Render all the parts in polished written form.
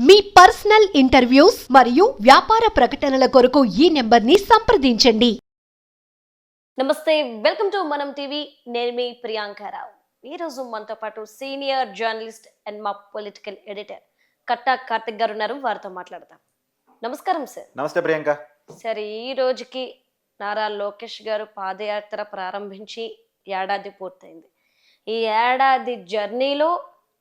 మీ personal interviews మరియు వ్యాపార ప్రకటనల కొరకు ఈ నెంబర్ని సంప్రదించండి. నమస్తే, వెల్కమ్ టు మనం టీవీ. నేను మీ ప్రియాంకారావు. ఈరోజు మనతో పాటు సీనియర్ జర్నలిస్ట్ అండ్ మా పొలిటికల్ ఎడిటర్ కట్టా కార్తిక్ గారు ఉన్నారు. వారితో మాట్లాడదాం. నమస్కారం సార్. నమస్తే ప్రియాంక. సార్, ఈ రోజుకి నారా లోకేష్ గారు పాదయాత్ర ప్రారంభించి ఏడాది పూర్తయింది. ఈ ఏడాది జర్నీలో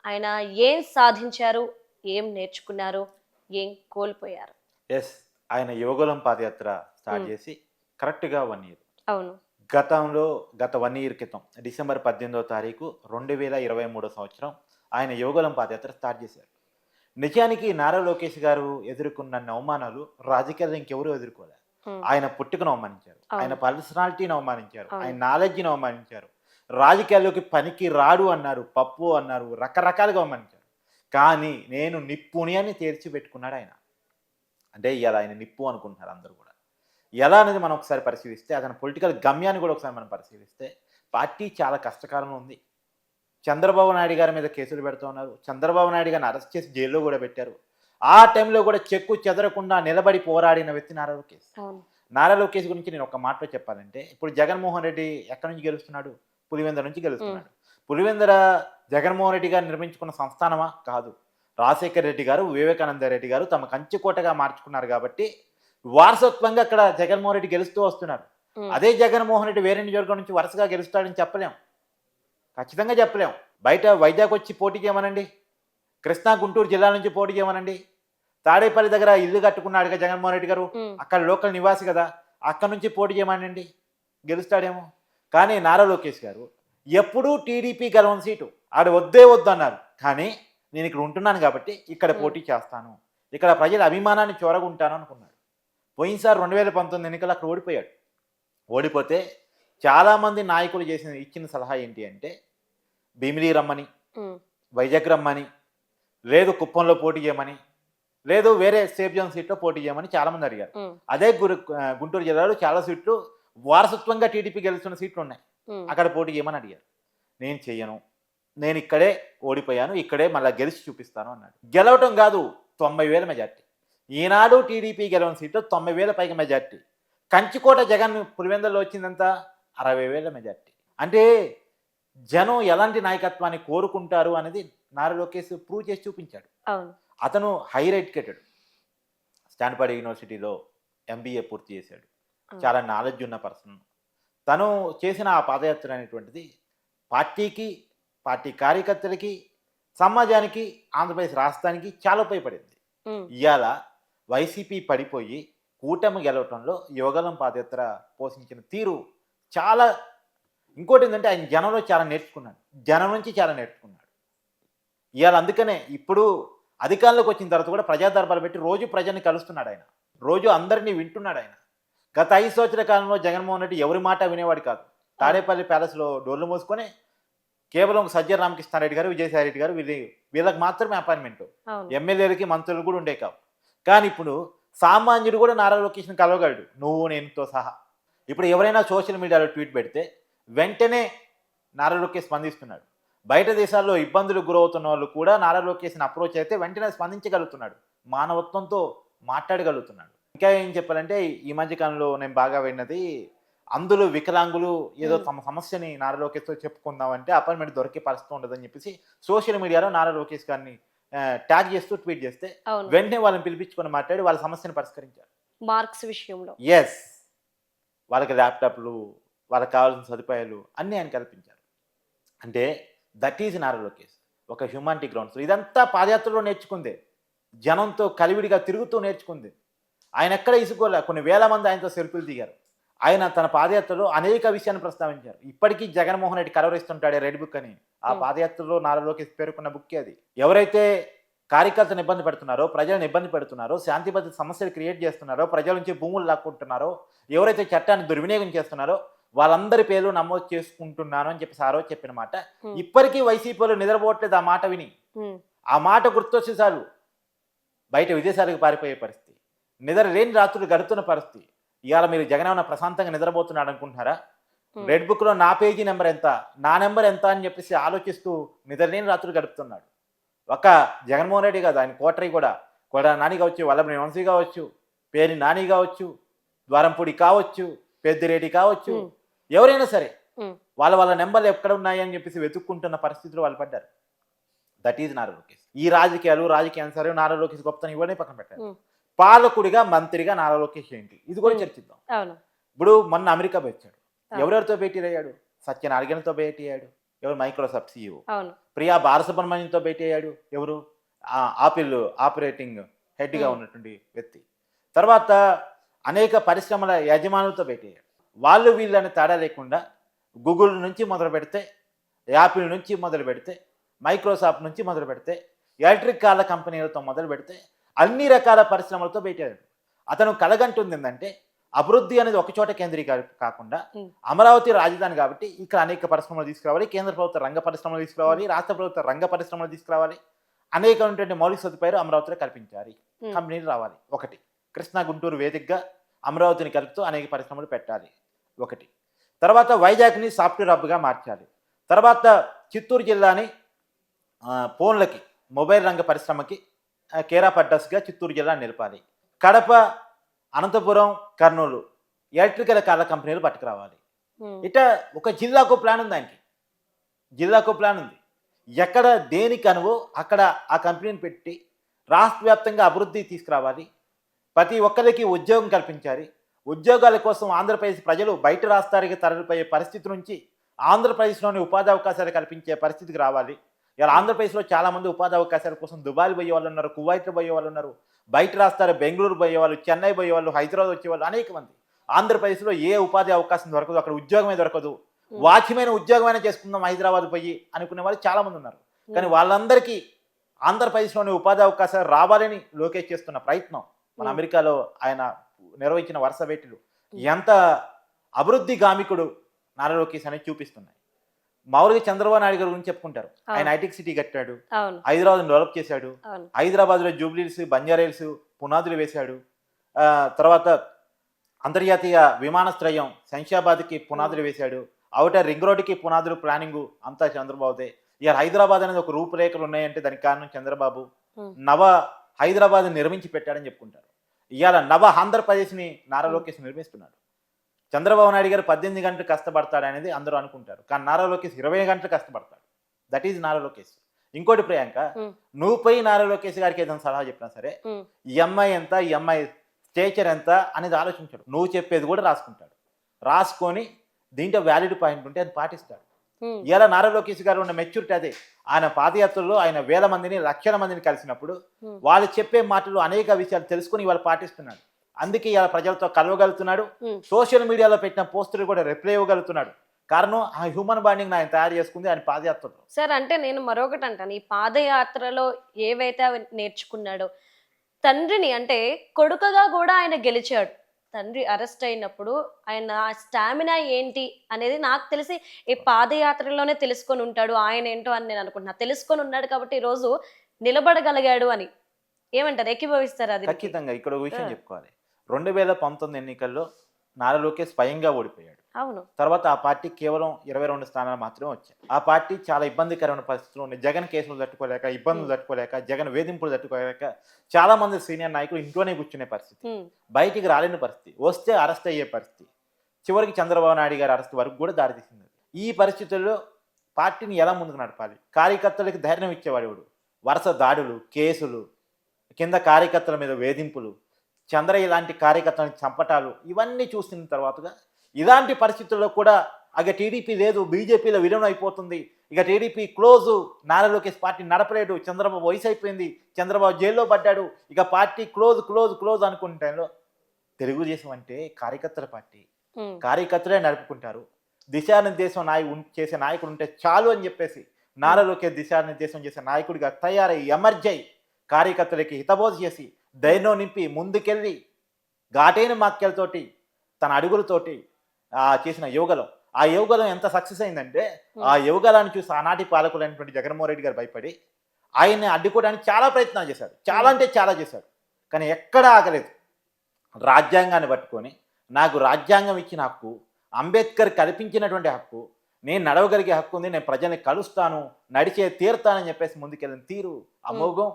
ఆయన ఏం సాధించారు, ఏం నేర్చుకున్నారు, ఏం కోల్పోయారు? ఎస్, ఆయన యువగలం పాదయాత్ర స్టార్ట్ చేసి కరెక్ట్గా 1 year. అవును. గత 1 year క్రితం డిసెంబర్ 18వ తారీఖు 2023 సంవత్సరం ఆయన యువగలం పాదయాత్ర స్టార్ట్ చేశారు. నిజానికి నారా లోకేష్ గారు ఎదుర్కొన్న అవమానాలు రాజకీయాలు ఇంకెవరూ ఎదుర్కోలేదు. ఆయన పుట్టుకను అవమానించారు, ఆయన పర్సనాలిటీని అవమానించారు, ఆయన నాలెడ్జ్ని అవమానించారు, రాజకీయాల్లోకి పనికి రాడు అన్నారు, పప్పు అన్నారు, రకరకాలుగా అవమానించారు. కానీ నేను నిప్పుని అని తేల్చి పెట్టుకున్నాడు ఆయన. అంటే ఇలా ఆయన నిప్పు అనుకుంటున్నారు అందరూ కూడా. ఎలా అనేది మనం ఒకసారి పరిశీలిస్తే, అతని పొలిటికల్ గమ్యాన్ని కూడా ఒకసారి మనం పరిశీలిస్తే, పార్టీ చాలా కష్టకాలంలో ఉంది. చంద్రబాబు నాయుడు గారి మీద కేసులు పెడుతూ ఉన్నారు. చంద్రబాబు నాయుడు గారిని అరెస్ట్ చేసి జైల్లో కూడా పెట్టారు. ఆ టైంలో కూడా చెక్కు చెదరకుండా నిలబడి పోరాడిన వ్యక్తి నారా లోకేష్. నారా లోకేష్ గురించి నేను ఒక మాటలో చెప్పాలంటే, ఇప్పుడు జగన్మోహన్ రెడ్డి ఎక్కడి నుంచి గెలుస్తున్నాడు? పులివెందుల నుంచి గెలుస్తున్నాడు. పులివెందుల జగన్మోహన్ రెడ్డి గారు నిర్మించుకున్న సంస్థానమా? కాదు. రాజశేఖర రెడ్డి గారు, వివేకానంద రెడ్డి గారు తమ కంచుకోటగా మార్చుకున్నారు కాబట్టి వారసత్వంగా అక్కడ జగన్మోహన్ రెడ్డి గెలుస్తూ వస్తున్నారు. అదే జగన్మోహన్ రెడ్డి వేరే నియోజకవర్గం నుంచి వరుసగా గెలుస్తాడని చెప్పలేం, ఖచ్చితంగా చెప్పలేం. బయట వైజాగ్ వచ్చి పోటీ చేయమనండి, కృష్ణా గుంటూరు జిల్లా నుంచి పోటీ చేయమనండి, తాడేపల్లి దగ్గర ఇల్లు కట్టుకున్నాడుగా జగన్మోహన్ రెడ్డి గారు, అక్కడ లోకల్ నివాసి కదా, అక్కడ నుంచి పోటీ చేయమనండి, గెలుస్తాడేమో. కానీ నారా లోకేష్ గారు ఎప్పుడూ టీడీపీ గెలవని సీటు, ఆడు వద్దే వద్దు అన్నారు. కానీ నేను ఇక్కడ ఉంటున్నాను కాబట్టి ఇక్కడ పోటీ చేస్తాను, ఇక్కడ ప్రజల అభిమానాన్ని చూరగుంటాను అనుకున్నాడు. పోయినసారి 2019 ఎన్నికలు అక్కడ ఓడిపోయాడు. ఓడిపోతే చాలామంది నాయకులు ఇచ్చిన సలహా ఏంటి అంటే, భీమిలి రమ్మని, వైజాగ్ రమ్మని, లేదు కుప్పంలో పోటీ చేయమని, లేదు వేరే సేఫ్ జోన్ సీట్లో పోటీ చేయమని చాలామంది అడిగారు. అదే గుంటూరు జిల్లాలో చాలా సీట్లు వారసత్వంగా టీడీపీ గెలుస్తున్న సీట్లు ఉన్నాయి, అక్కడ పోటీ చేయమని అడిగారు. నేను చెయ్యను, నేను ఇక్కడే ఓడిపోయాను, ఇక్కడే మళ్ళీ గెలిచి చూపిస్తాను అన్నాడు. గెలవటం కాదు, 90,000 మెజార్టీ. ఈనాడు టీడీపీ గెలవని సీట్లు 90,000 పైగా మెజార్టీ. కంచుకోట జగన్ పులివెందుల్లో వచ్చిందంతా 60,000 మెజార్టీ. అంటే జనం ఎలాంటి నాయకత్వాన్ని కోరుకుంటారు అనేది నారా లోకేష్ ప్రూవ్ చేసి చూపించాడు. అతను హైయర్ ఎడ్యుకేటెడ్, స్టాన్ఫర్డ్ యూనివర్సిటీలో MBA పూర్తి చేశాడు, చాలా నాలెడ్జ్ ఉన్న పర్సన్. తను చేసిన ఆ పాదయాత్ర అనేటువంటిది పార్టీకి, పార్టీ కార్యకర్తలకి, సమాజానికి, ఆంధ్రప్రదేశ్ రాష్ట్రానికి చాలా ఉపయోగపడింది. ఇవాళ వైసీపీ పడిపోయి కూటమి గెలవటంలో యువగలం పాదయాత్ర పోషించిన తీరు చాలా. ఇంకోటి ఏంటంటే, ఆయన జనంలో చాలా నేర్చుకున్నాడు, జనం నుంచి చాలా నేర్చుకున్నాడు. ఇవాళ అందుకనే ఇప్పుడు అధికారంలోకి వచ్చిన తర్వాత కూడా ప్రజా దర్బారు పెట్టి రోజు ప్రజల్ని కలుస్తున్నాడు ఆయన, రోజు అందరినీ వింటున్నాడు ఆయన. గత 5 సంవత్సరాల కాలంలో జగన్మోహన్ రెడ్డి ఎవరి మాట వినేవాడు కాదు. తాడేపల్లి ప్యాలెస్లో డోర్లు మూసుకొని కేవలం సజ్జల రామకృష్ణారెడ్డి గారు, విజయసాయి రెడ్డి గారు వీళ్ళకి మాత్రమే అపాయింట్మెంట్, ఎమ్మెల్యేలకి మంత్రులు కూడా ఉండే కావు. కానీ ఇప్పుడు సామాన్యుడు కూడా నారా లోకేష్ని కలవగలడు, నువ్వు నేనుతో సహా. ఇప్పుడు ఎవరైనా సోషల్ మీడియాలో ట్వీట్ పెడితే వెంటనే నారా లోకేష్ స్పందిస్తున్నాడు. బయట దేశాల్లో ఇబ్బందులు గురవుతున్న వాళ్ళు కూడా నారా లోకేష్ని అప్రోచ్ అయితే వెంటనే స్పందించగలుగుతున్నాడు, మానవత్వంతో మాట్లాడగలుగుతున్నాడు. ఇంకా ఏం చెప్పాలంటే, ఈ మధ్యకాలంలో నేను బాగా విన్నది, అందులో వికలాంగులు ఏదో తమ సమస్యని నారా లోకేష్తో చెప్పుకుందామంటే అపాయింట్మెంట్ దొరికే పరిస్థితి ఉండదని చెప్పేసి సోషల్ మీడియాలో నారా లోకేష్ గారిని ట్యాగ్ చేస్తూ ట్వీట్ చేస్తే వెంటనే వాళ్ళని పిలిపించుకొని మాట్లాడి వాళ్ళ సమస్యను పరిష్కరించారు. మార్క్స్ విషయంలో ఎస్, వాళ్ళకి ల్యాప్టాప్లు, వాళ్ళకి కావాల్సిన సదుపాయాలు అన్నీ ఆయన కల్పించారు. అంటే దట్ ఈజ్ నారా లోకేష్, ఒక హ్యూమానిటీ గ్రౌండ్స్. ఇదంతా పాదయాత్రలో నేర్చుకుందే, జనంతో కలివిడిగా తిరుగుతూ నేర్చుకుంది. ఆయన ఎక్కడ ఇసుకోలే, కొన్ని వేల మంది ఆయనతో సెల్ఫీలు దిగారు. ఆయన తన పాదయాత్రలో అనేక విషయాన్ని ప్రస్తావించారు. ఇప్పటికీ జగన్మోహన్ రెడ్డి కలవరిస్తుంటాడే రెడ్ బుక్ అని, ఆ పాదయాత్రలో నారా లోకేష్ పేర్కొన్న బుక్కే అది. ఎవరైతే కార్యకర్తను ఇబ్బంది పెడుతున్నారో, ప్రజలను ఇబ్బంది పెడుతున్నారో, శాంతి భద్రత సమస్యలు క్రియేట్ చేస్తున్నారో, ప్రజల నుంచి భూములు లాక్కుంటున్నారో, ఎవరైతే చట్టాన్ని దుర్వినియోగం చేస్తున్నారో వాళ్ళందరి పేర్లు నమోదు చేసుకుంటున్నాను అని చెప్పి సారో చెప్పిన మాట ఇప్పటికీ వైసీపీలో నిద్రపోవట్లేదు. ఆ మాట విని, ఆ మాట గుర్తొచ్చి చాలు బయట విదేశాలకు పారిపోయే పరిస్థితి, నిద్ర లేని రాత్రులు గడుపుతున్న పరిస్థితి. ఇవాళ మీరు జగన్ ఏమన్నా ప్రశాంతంగా నిద్రపోతున్నాడు అనుకుంటున్నారా? రెడ్ బుక్లో నా పేజీ నెంబర్ ఎంత, నా నెంబర్ ఎంత అని చెప్పేసి ఆలోచిస్తూ నిద్రలేని రాత్రులు గడుపుతున్నాడు. ఒక జగన్మోహన్ రెడ్డి కాదు, ఆయన కోటరీ కూడా కొడా నాని కావచ్చు, వల్లభనేని వంశీ కావచ్చు, పేరి నాని కావచ్చు, ద్వారంపూడి కావచ్చు, పెద్దిరెడ్డి కావచ్చు, ఉమ్, ఎవరైనా సరే ఉమ్, వాళ్ళ నెంబర్లు ఎక్కడ ఉన్నాయి అని చెప్పేసి వెతుక్కుంటున్న పరిస్థితులు వాళ్ళు పడ్డారు. That is Nara Lokesh. ఈ రాజకీయాలు సరే నారా లోకేష్ గొప్పతనం ఇవన్నీ పక్కన పెట్టారు. ఉమ్, పాలకుడిగా మంత్రిగా నారా లోకేష్ ఏంటి, ఇది కూడా చర్చిద్దాం. అవును. ఇప్పుడు మొన్న అమెరికా వచ్చాడు, అవును. ఎవరెవరితో భేటీ అయ్యాడు? సత్యనారాయణతో భేటీ అయ్యాడు, ఎవరు? Microsoft CEO. అవును. ప్రియా బాలసుబ్రహ్మణ్యంతో భేటీ అయ్యాడు, ఎవరు? ఆపిల్ ఆపరేటింగ్ హెడ్గా ఉన్నటువంటి వ్యక్తి. తర్వాత అనేక పరిశ్రమల యజమానులతో భేటీ అయ్యాడు. వాళ్ళు వీళ్ళని తేడా లేకుండా గూగుల్ నుంచి మొదలు పెడితే, యాపిల్ నుంచి మొదలు పెడితే, మైక్రోసాఫ్ట్ నుంచి మొదలు పెడితే, ఎలక్ట్రిక్ కార్ల కంపెనీలతో మొదలు పెడితే అన్ని రకాల పరిశ్రమలతో భేటీ అయ్యాడు. అతను కలగంటుంది ఏంటంటే అభివృద్ధి అనేది ఒక చోట కాకుండా అమరావతి రాజధాని కాబట్టి ఇక్కడ అనేక పరిశ్రమలు తీసుకురావాలి, కేంద్ర ప్రభుత్వ రంగ పరిశ్రమలు తీసుకురావాలి, రాష్ట్ర ప్రభుత్వ రంగ పరిశ్రమలు తీసుకురావాలి, అనేకమైనటువంటి మౌలిక సదుపాయాలు అమరావతిలో కల్పించాలి, కంపెనీలు రావాలి. ఒకటి. కృష్ణా గుంటూరు వేదికగా అమరావతిని కలుపుతూ అనేక పరిశ్రమలు పెట్టాలి, ఒకటి. తర్వాత వైజాగ్ని సాఫ్ట్వేర్ హబ్గా మార్చాలి. తర్వాత చిత్తూరు జిల్లాని ఫోన్లకి మొబైల్ రంగ పరిశ్రమకి కేరాఫ్ అడ్రస్గా చిత్తూరు జిల్లా నిలపాలి. కడప, అనంతపురం, కర్నూలు ఎలక్ట్రికల్ కార్ల కంపెనీలు పట్టుకురావాలి. ఇట్లా ఒక జిల్లాకు ప్లాన్ ఉంది, ఆయనకి జిల్లాకు ప్లాన్ ఉంది. ఎక్కడ దేనికి అనువో అక్కడ ఆ కంపెనీని పెట్టి రాష్ట్ర వ్యాప్తంగా అభివృద్ధి తీసుకురావాలి, ప్రతి ఒక్కరికి ఉద్యోగం కల్పించాలి. ఉద్యోగాల కోసం ఆంధ్రప్రదేశ్ ప్రజలు బయట రాష్ట్రానికి తరలిపోయే పరిస్థితి నుంచి ఆంధ్రప్రదేశ్లోని ఉపాధి అవకాశాలు కల్పించే పరిస్థితికి రావాలి. ఇలా ఆంధ్రప్రదేశ్లో చాలామంది ఉపాధి అవకాశాల కోసం దుబాయ్ పోయే వాళ్ళు ఉన్నారు, కువైట్ పోయే వాళ్ళు ఉన్నారు, బయట రాష్ట్రాలు బెంగళూరు పోయేవాళ్ళు, చెన్నై పోయేవాళ్ళు, హైదరాబాద్ వచ్చేవాళ్ళు అనేక మంది. ఆంధ్రప్రదేశ్లో ఏ ఉపాధి అవకాశం దొరకదు, అక్కడ ఉద్యోగమే దొరకదు, వాచ్యమైన ఉద్యోగమైనా చేసుకుందాం హైదరాబాద్ పోయి అనుకునే వాళ్ళు చాలామంది ఉన్నారు. కానీ వాళ్ళందరికీ ఆంధ్రప్రదేశ్లోని ఉపాధి అవకాశాలు రావాలని లోకేష్ చేస్తున్న ప్రయత్నం, మన అమెరికాలో ఆయన నిర్వహించిన వరుస భేటీలు ఎంత అభివృద్ధి గామికుడు నారా లోకేష్ అనేది చూపిస్తున్నాయి. మామూలుగా చంద్రబాబు నాయుడు గారి గురించి చెప్పుకుంటారు, ఆయన హైటెక్ సిటీ కట్టాడు, హైదరాబాద్ డెవలప్ చేశాడు, హైదరాబాద్లో జూబ్లీహిల్స్, బంజారాహిల్స్ పునాదులు వేశాడు, తర్వాత అంతర్జాతీయ విమానాశ్రయం శంషాబాద్కి పునాదులు వేశాడు, అవుటర్ రింగ్ రోడ్డుకి పునాదులు ప్లానింగ్ అంతా చంద్రబాబుదే. ఇక హైదరాబాద్ అనేది ఒక రూపురేఖలు ఉన్నాయంటే దానికి కారణం చంద్రబాబు. నవ హైదరాబాద్ నిర్మించి పెట్టాడని చెప్పుకుంటారు. ఇవాళ నవ ఆంధ్రప్రదేశ్ని నారా లోకేష్ నిర్మిస్తున్నాడు. చంద్రబాబు నాయుడు గారు 18 గంటలు కష్టపడతాడు అనేది అందరూ అనుకుంటారు, కానీ నారా లోకేష్ 20 గంటలు కష్టపడతాడు. That is Nara Lokesh. ఇంకోటి ప్రియాంక, నువ్వు పోయి నారా లోకేష్ గారికి ఏదైనా సలహా చెప్పినా సరే ఈ అమ్మాయి ఎంత, ఈ అమ్మాయి స్టేచర్ ఎంత అనేది ఆలోచించాడు. నువ్వు చెప్పేది కూడా రాసుకుంటాడు, రాసుకొని దీంట్లో వ్యాలిడ్ పాయింట్ ఉంటే అది పాటిస్తాడు. ఇలా నారా లోకేష్ గారు ఉన్న మెచ్యూరిటీ అదే. ఆయన పాదయాత్రలో ఆయన వేల మందిని, లక్షల మందిని కలిసినప్పుడు వాళ్ళు చెప్పే మాటలు అనేక విషయాలు తెలుసుకుని ఇవాళ పాటిస్తున్నాడు. అందుకే ఇలా ప్రజలతో కలవగలుగుతున్నాడు. సోషల్ మీడియాలో పెట్టిన పోస్టులు కూడా రిప్లై ఇవ్వగలుగుతున్నాడు. కారణం ఆ హ్యూమన్ బాండింగ్ ఆయన తయారు చేసుకుంది ఆయన పాదయాత్రలో. సార్, అంటే నేను మరొకటి అంటాను, ఈ పాదయాత్రలో ఏవైతే అవి నేర్చుకున్నాడో, తండ్రిని అంటే కొడుకగా కూడా ఆయన గెలిచాడు. తండ్రి అరెస్ట్ అయినప్పుడు ఆయన స్టామినా ఏంటి అనేది నాకు తెలిసి ఈ పాదయాత్రలోనే తెలుసుకొని ఉంటాడు ఆయన ఏంటో అని నేను అనుకుంటున్నా. తెలుసుకొని ఉన్నాడు కాబట్టి ఈరోజు నిలబడగలిగాడు అని ఏమంటారు, ఏకీభవిస్తారు? అది ఖచ్చితంగా. ఇక్కడ ఒక విషయం చెప్పుకోవాలి, 2019 ఎన్నికల్లో నారా లోకేష్ స్వయంగా ఓడిపోయాడు. అవును. తర్వాత ఆ పార్టీ కేవలం 22 స్థానాలు మాత్రమే వచ్చాయి. ఆ పార్టీ చాలా ఇబ్బందికరమైన పరిస్థితులు ఉన్నాయి. జగన్ కేసులు తట్టుకోలేక, ఇబ్బందులు తట్టుకోలేక, జగన్ వేధింపులు తట్టుకోలేక చాలా మంది సీనియర్ నాయకులు ఇంట్లోనే కూర్చునే పరిస్థితి, బయటికి రాలేని పరిస్థితి, వస్తే అరెస్ట్ అయ్యే పరిస్థితి, చివరికి చంద్రబాబు నాయుడు గారి అరెస్ట్ వరకు కూడా దారితీసింది. ఈ పరిస్థితుల్లో పార్టీని ఎలా ముందుకు నడపాలి? కార్యకర్తలకు ధైర్యం ఇచ్చేవాడు, వరుస దాడులు, కేసులు, కింద కార్యకర్తల మీద వేధింపులు, చంద్రయ్య లాంటి కార్యకర్తలను చంపటాలు, ఇవన్నీ చూసిన తర్వాతగా ఇలాంటి పరిస్థితుల్లో కూడా ఇక టీడీపీ లేదు, బీజేపీలో విలీనం అయిపోతుంది, ఇక TDP close, Nara Lokesh party నడపలేడు, చంద్రబాబు వయసు అయిపోయింది, చంద్రబాబు జైల్లో పడ్డాడు, ఇక పార్టీ క్లోజ్ క్లోజ్ క్లోజ్ అనుకునే టైంలో తెలుగుదేశం అంటే కార్యకర్తల పార్టీ, కార్యకర్తలే నడుపుకుంటారు. దిశానిర్దేశం చేసే నాయకుడు ఉంటే చాలు అని చెప్పేసి నారా లోకేష్ దిశానిర్దేశం చేసే నాయకుడిగా తయారై ఎమర్జై కార్యకర్తలకి హితబోధ చేసి ధైర్యం నింపి ముందుకెళ్ళి ఘాటైన వాక్యాలతోటి తన అడుగులతోటి చేసిన యువగలం, ఆ యువగలం ఎంత సక్సెస్ అయిందంటే ఆ యువగలాన్ని చూసి ఆనాటి పాలకులైనటువంటి జగన్మోహన్ రెడ్డి గారు భయపడి ఆయన్ని అడ్డుకోవడానికి చాలా ప్రయత్నాలు చేశాడు. చాలా అంటే చాలా చేశాడు, కానీ ఎక్కడా ఆగలేదు. రాజ్యాంగాన్ని పట్టుకొని నాకు రాజ్యాంగం ఇచ్చిన హక్కు, అంబేద్కర్ కల్పించినటువంటి హక్కు, నేను నడవగలిగే హక్కు ఉంది, నేను ప్రజల్ని కలుస్తాను, నడిచే తీరుతానని చెప్పేసి ముందుకెళ్ళిన తీరు అమోఘం,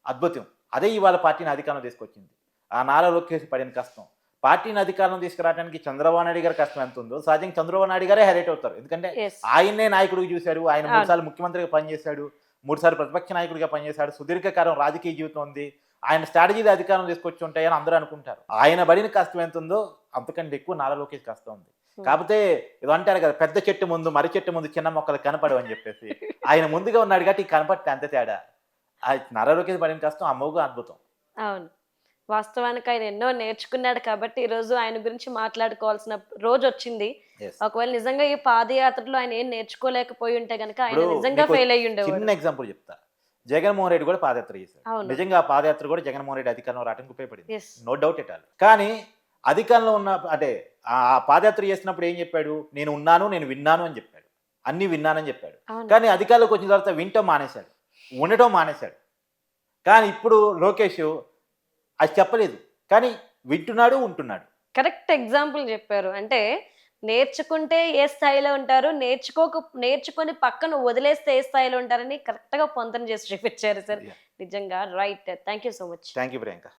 అద్భుతం. అదే ఇవాళ పార్టీని అధికారంలో తీసుకొచ్చింది. ఆ నారా లోకేష్ పడిన కష్టం పార్టీని అధికారంలో తీసుకురావడానికి చంద్రబాబు నాయుడు గారి కష్టం ఎంత ఉందో సహజంగా చంద్రబాబు నాయుడు గారే హైలైట్ అవుతారు. ఎందుకంటే ఎస్ ఆయన్నే నాయకుడిగా చూశారు. ఆయన అవును. 3 సార్లు ముఖ్యమంత్రిగా పనిచేశాడు, 3 సార్లు ప్రతిపక్ష నాయకుడిగా పనిచేశాడు, సుదీర్ఘకాలం రాజకీయ జీవితం ఉంది. ఆయన స్ట్రాటజీలు అధికారం తీసుకొచ్చి ఉంటాయని అందరూ అనుకుంటారు. ఆయన పడిన కష్టం ఎంత ఉందో అంతకంటే ఎక్కువ నారా లోకేష్ కష్టం ఉంది. కాకపోతే ఏదో అంటారు కదా, పెద్ద చెట్టు ముందు మర్రి చెట్టు ముందు చిన్న మొక్కలు కనపడవు అని చెప్పేసి ఆయన ముందుగా ఉన్నాడు కాబట్టి ఈ కనపడితే అంత తేడా. ఆ నారా లోకేష్ పడిన కష్టం అమ్మోగా అద్భుతం. అవును. వాస్తవానికి ఆయన ఎన్నో నేర్చుకున్నాడు కాబట్టి ఈ రోజు ఆయన గురించి మాట్లాడుకోవాల్సిన రోజు వచ్చింది. Yes. ఒకవేళ నిజంగా ఈ పాదయాత్రలో ఆయన ఏం నేర్చుకోలేకపోయి ఉంటే గనక ఆయన ఇప్పుడు నిజంగా మీకు ఫెయిల్ అయ్యి ఉండేవాడు. చిన్న ఎగ్జాంపుల్ చెప్తా. జగన్మోహన్ రెడ్డి కూడా పాదయాత్ర చేశాడు. అవును. నిజంగా ఆ పాదయాత్ర కూడా జగన్మోహన్ రెడ్డి అధికారంలో రావడానికి ఉపయోగపడింది. Yes no doubt at all. కానీ అధికారంలో ఉన్న అంటే ఆ పాదయాత్ర చేసినప్పుడు ఏం చెప్పాడు? నేను ఉన్నాను, నేను విన్నాను అని చెప్పాడు. అన్ని విన్నానని చెప్పాడు. అవును. కానీ అధికారంలోకి వచ్చిన తర్వాత వింటం మానేశాడు, ఉండటం మానేశాడు. కానీ ఇప్పుడు లోకేష్ అది చెప్పలేదు, కానీ వింటున్నాడు, ఉంటున్నాడు. కరెక్ట్ ఎగ్జాంపుల్ చెప్పారు. అంటే నేర్చుకుంటే ఏ స్థాయిలో ఉంటారు, నేర్చుకొని పక్కన వదిలేస్తే ఏ స్థాయిలో ఉంటారని కరెక్ట్ గా పొంతన చేసి చూపించారు సార్. Yeah. నిజంగా right. Thank you so much. Thank you Priyanka.